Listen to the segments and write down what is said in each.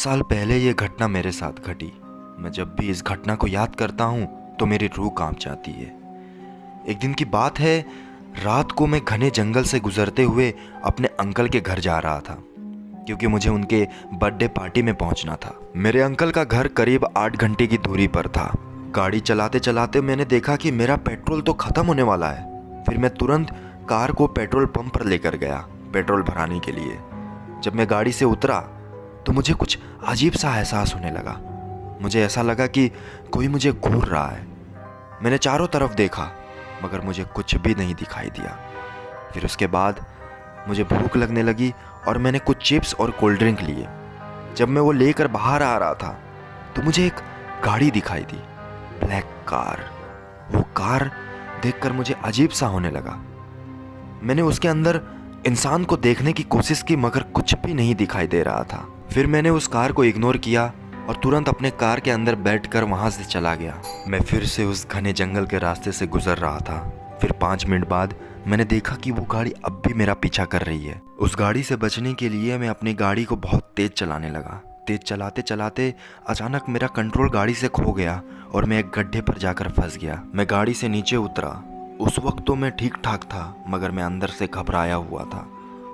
कुछ साल पहले ये घटना मेरे साथ घटी। मैं जब भी इस घटना को याद करता हूँ तो मेरी रूह कांप जाती है। एक दिन की बात है, रात को मैं घने जंगल से गुजरते हुए अपने अंकल के घर जा रहा था, क्योंकि मुझे उनके बर्थडे पार्टी में पहुंचना था। मेरे अंकल का घर करीब 8 घंटे की दूरी पर था। गाड़ी चलाते चलाते मैंने देखा कि मेरा पेट्रोल तो ख़त्म होने वाला है। फिर मैं तुरंत कार को पेट्रोल पंप पर लेकर गया पेट्रोल भराने के लिए। जब मैं गाड़ी से उतरा तो मुझे कुछ अजीब सा एहसास होने लगा। मुझे ऐसा लगा कि कोई मुझे घूर रहा है। मैंने चारों तरफ देखा मगर मुझे कुछ भी नहीं दिखाई दिया। फिर उसके बाद मुझे भूख लगने लगी और मैंने कुछ चिप्स और कोल्ड ड्रिंक लिए। जब मैं वो लेकर बाहर आ रहा था तो मुझे एक गाड़ी दिखाई दी, ब्लैक कार। वो कार देखकर मुझे अजीब सा होने लगा। मैंने उसके अंदर इंसान को देखने की कोशिश की मगर कुछ भी नहीं दिखाई दे रहा था। फिर मैंने उस कार को इग्नोर किया और तुरंत अपने कार के अंदर बैठकर वहां से चला गया। मैं फिर से उस घने जंगल के रास्ते से गुजर रहा था। फिर 5 मिनट बाद मैंने देखा कि वो गाड़ी अब भी मेरा पीछा कर रही है। उस गाड़ी से बचने के लिए मैं अपनी गाड़ी को बहुत तेज चलाने लगा। तेज चलाते चलाते अचानक मेरा कंट्रोल गाड़ी से खो गया और मैं एक गड्ढे पर जाकर फंस गया। मैं गाड़ी से नीचे उतरा। उस वक्त तो मैं ठीक ठाक था मगर मैं अंदर से घबराया हुआ था।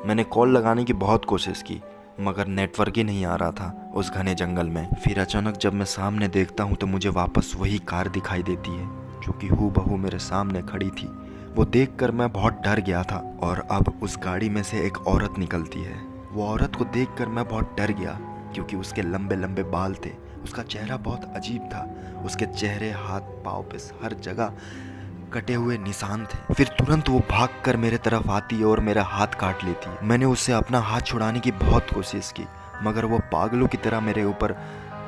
मैंने कॉल लगाने की बहुत कोशिश की मगर नेटवर्क ही नहीं आ रहा था उस घने जंगल में। फिर अचानक जब मैं सामने देखता हूँ तो मुझे वापस वही कार दिखाई देती है जो कि हूबहू मेरे सामने खड़ी थी। वो देखकर मैं बहुत डर गया था और अब उस गाड़ी में से एक औरत निकलती है। वो औरत को देखकर मैं बहुत डर गया क्योंकि उसके लंबे लंबे बाल थे। उसका चेहरा बहुत अजीब था। उसके चेहरे, हाथ, पाँव पे हर जगह कटे हुए निशान थे। फिर तुरंत वो भागकर मेरे तरफ आती और मेरा हाथ काट लेती। मैंने उससे अपना हाथ छुड़ाने की बहुत कोशिश की मगर वो पागलों की तरह मेरे ऊपर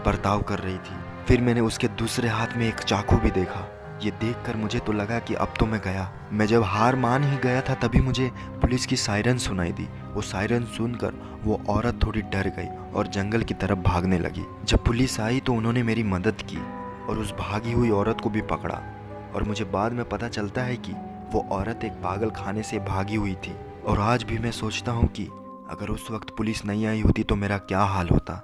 बर्ताव कर रही थी। फिर मैंने उसके दूसरे हाथ में एक चाकू भी देखा। ये देखकर मुझे तो लगा कि अब तो मैं गया। मैं जब हार मान ही गया था तभी मुझे पुलिस की सायरन सुनाई दी। वो सायरन सुनकर वो औरत थोड़ी डर गई और जंगल की तरफ भागने लगी। जब पुलिस आई तो उन्होंने मेरी मदद की और उस भागी हुई औरत को भी पकड़ा। और मुझे बाद में पता चलता है कि वो औरत एक पागल खाने से भागी हुई थी। और आज भी मैं सोचता हूँ कि अगर उस वक्त पुलिस नहीं आई होती तो मेरा क्या हाल होता।